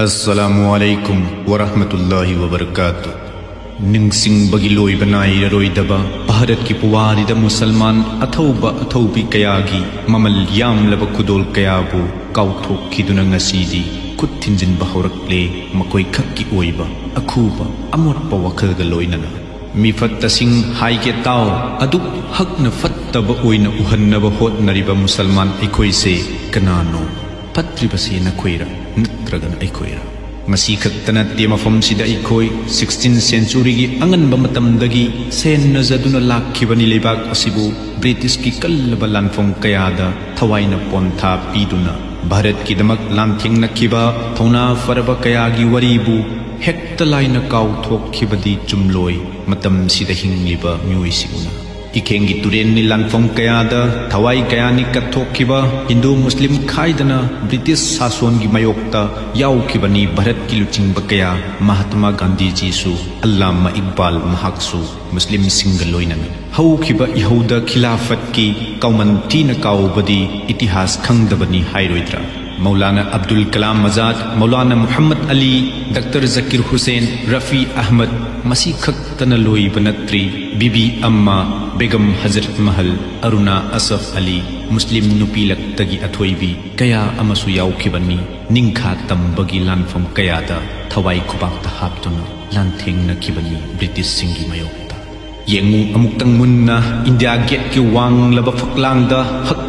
अस्सलामुअलैकुम वरहमतुल्लाहि वबरकातुह। निंगसिंग बगी लोइबा नाइररोइदबा भारत की पुवारिदा मुसलमान अथौबा अथौबी कयागी ममल यामलबा खुदोल कयाबु काउथोखिदुना ngasiदी खुद थिंजिनबा हौरक्ले मकोई खक्की ओइबा अखुबा अमोटपा वखलगा लोइनना मिफत्तसिंग हाइके ताओ अदुक हकना फत्तबा ओइना उहन्नबा होतनरिबा मुसलमान अखोइसे कनानो फत्रिबसे नखोइरा नत्रगन अखोइरा ngasi khakta natte mafam sida ikoi 16th century gi anganba matamdagi senna jaduna lakhibani lebak asibu british ki kallaba lanfong kayada thawaina pontha piduna bharat ki damak lamthing nakhiba thona faraba kayagi waribu hekta laina kaw thokkibadi chumloi matam sida hingliba myoisiguna इखेंगी तुरेन नि लानफोंग कयादा थवाई कयानी कथोखिबा हिंदू मुस्लिम खाइदना ब्रिटिश शासन की मयोक्ता याउखिबनी भारत की लुचिंग बकया महात्मा गांधी जी सु अल्लामा इकबाल महाक्सु मुस्लिम सिंगल लोइनन हौखिबा इहौदा खिलाफत की कौमन तीन काउबदी इतिहास खंगदबनी हाइरोइद्रा मौलाना अब्दुल कलाम आजाद मौलाना मोहम्मद अली डॉक्टर जकीर हुसैन रफी अहमद मसी खक्तना लोइबा नत्री बीबी अम्मा बेगम हजरत महल अरुणा असफ अली मुस्लिम नुपीलक्तगी अथोइबी कया अमसु याउखिबनी निंखा तंबगी लानफम कयादा थवाई खुबाक्ता हाप्तुना लांथेंगनखिबनी ब्रिटिश सिंगी मयोक्ता येंगु अमुक्तंग मुन्ना इंडिया गेट की वांगलबा फकलांगदा हक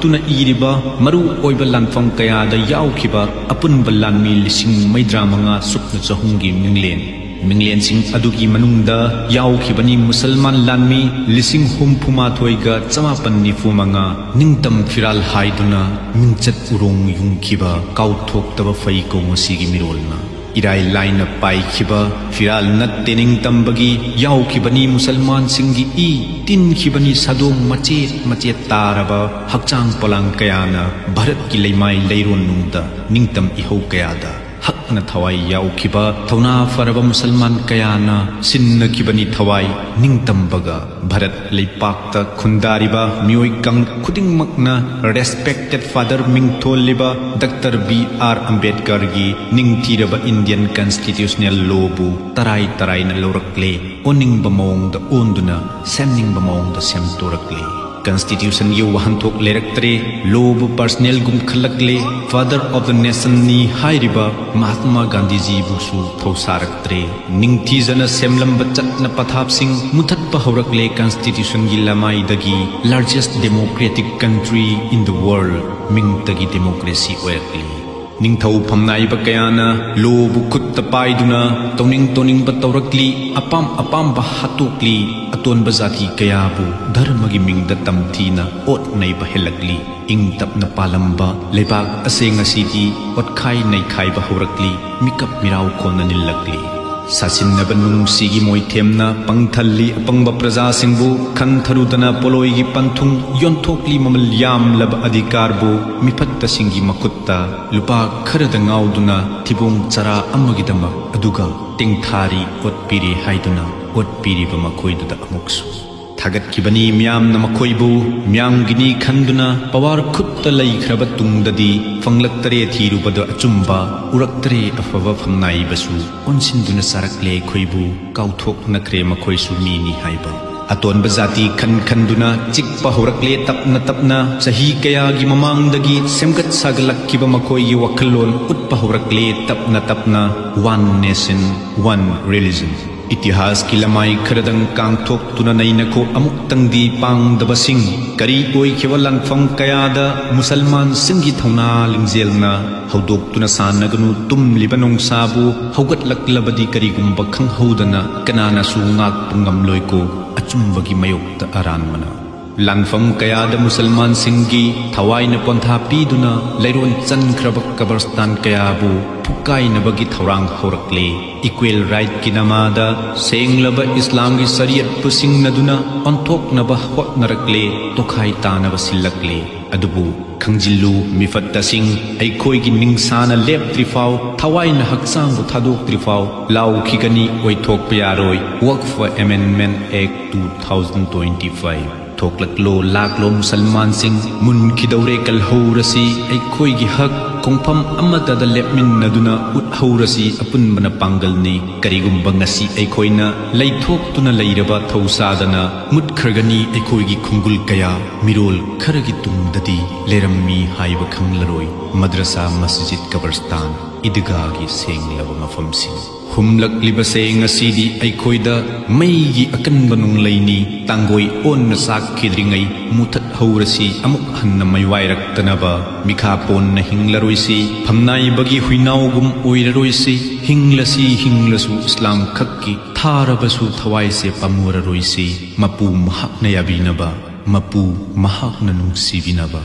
तुना इरिबा मरु ओइबा लानफम कयादा याउखिबा अपुनबा लानमी लिसिंग मैद्रा मंगा सुक्ना चहुंगी मिंगलेन सिंह अदुगी मनुंगदा याउखिबनी मुसलमान लानमी लिसिंग हुमफुमाथोइगा चमापन निफुमंगा निंगतम फिराल हाइदुना मिंचत उरोंग युंखिबा काउथोक्तबा फैको मसीगी मिरोलना इराय लाइन पाइखिबा फिराल नत्ते निंगतंबगी याउखिबनी मुसलमान सिंगी ई तिनखिबनी सदों मचेत तारबा हक्चांग पलांग कयाना भारत की लेमाई लेरोन नुंगदा निंगतम इहौ कयादा हकना थवाई याउखिबा थौना फरबा मुसलमान कयाना सिन्नखिबनी थवाई निंगतंबगा भारत लेपाक्ता खुंदारिबा मियोई कंग खुदिंगमकना रेस्पेक्टेड फादर मिंगथोलिबा डॉक्टर B.R. अंबेडकर गी निंगथीरबा इंडियन कॉन्स्टिट्यूशनल लॉबु तराई न लौरक्ले ओनिंगबा मौंगदा ओंदुना सेमनिंगबा मौंगदा सेमतोरक्ले कॉन्स्टिट्यूशन ये वहंथोक लेरक्तरे लोब पर्सनल गुम खलकले फादर ऑफ द नेशन नी हाइरिबा महात्मा गांधी जी बुसु थौसारक्तरे निंगथीजना सेमलंब चटना पथाप सिंह मुथतपा हौरक्ले कॉन्स्टिट्यूशन गी लमाइदगी largest democratic country in the world मिंगतगी डेमोक्रेसी ओयरक्ले निंगथौ फमनाइबा कयाना लोबु खुत्त पाइदुना तौनिंग तौरक्ली अपाम बहातोक्ली अतोनबा जाति कयाबु धर्मगी मिंगदा तमथीना ओट नैबा हेलक्ली इंग तपना पालंबा लेबाक असेंगसीदी ओटखाई नैखाइबा हौरक्ली मिकप मिराव खोना निलक्ली सासिन्नबा नुंगसीगी मोइथेमना पंगथल्ली अपंगबा प्रजा सिंबु खनथरुदना पोलोइगी पंथुंग योंथोक्ली ममल यामलबा अधिकारबु मिफत्ता सिंगी मकुत्ता लुपा खरदा ngauduna थिबुंग चरा अमगिदमक अदुगा टिंगथारी ओटपिरी हाइदुना ओटपिरीबा मखोइदुदा अमुक्सु थागतखिबनी म्यामना मखोइबु म्यामगिनी खंदुना पवार खुत्ता लैख्रबा तुंगददी फंगलक्तरे थीरुबदा अचुंबा उरक्तरे अफबा फमनाइबसु ओनसिंदुना सारक्ले खोइबु काउथोक नखरे मखोइसु मीनी हाइबा अतोनबा जाति खंदुना चिकपा हौरक्ले तपना सही कयागी ममांगदगी सेमगत सागलक्किबा मखोइगी वखलोन उत्पा हौरक्ले तपना वन नेशन वन रिलीजन इतिहास की लमाई खरदंग कांगथोक तुना नैनखो अमुक्तंगदी पांगदबसिंग करी ओइखिबा लानफम कयादा मुसलमान सिंगी थौना लिंगजेलना हौदोक तुना सानगनु तुमलिबा नोंसाबु हौगतलक्लबदी करीगुंबा खंगहौदना कनानासु ngakpungamloiko अचुंबगी मयोक्ता अरानमना लानफम कयादा मुसलमान सिंगी थवाइन पोंथा पीदुना लैरोन चनख्रब कब्रस्तान कयाबु फुकाइनबगी थौरांग हौरक्ले इक्वल राइट की नमादा सेंगलबा इस्लाम की शरीयत पुसिंगनदुना ओंथोकनबा होतनरक्ले तोखाई तानबा सिल्लक्ले अदुबु खंजिल्लु मिफत्ता सिंह अखोइगी निंगसाना लेप्त्रिफाव थवाइना हक्चांगबु थादोक्त्रिफाव लाउखिगनी ओइथोकपा यारोय वक्फ अमेंडमेंट एक्ट 2025 थोकलक्लो लाकलो मुसलमान सिंह मुनखिदौरे कलहौरसी अखोइगी हक खोंफम अमतदा लेपमिन्नदुना उथौरसी अपुनबना पांगलनी करिगुंबा ngasi अखोइना लैथोक्तुना लैरबा थौसादना मुटखरगनी अखोइगी खुंगुल कया मिरोल खरगी तुंगददी लेरम्मी हाइबा खंगलरोई मद्रसा मस्जिद कब्रस्तान ईदगाहगी सेंगलबा मफमसिंग हुमलक्लिबसे ngasiदी अखोइदा मैगी अकनबा नुंगलैनी तांगोई ओन्न साखिद्रिंगै मुथत हौरसी अमुक हन्ना मैवाइरक्तनबा मिखापोन न हिंगलरोइसी फमनाइबगी हुइनाउगुम ओइररोइसी हिंगलसी हिंगलसु इस्लाम खक्की थारबसु थवाइसे पमुररोइसी मपू महाकना याबिनबा मपू महाकना नुंगसिबिनबा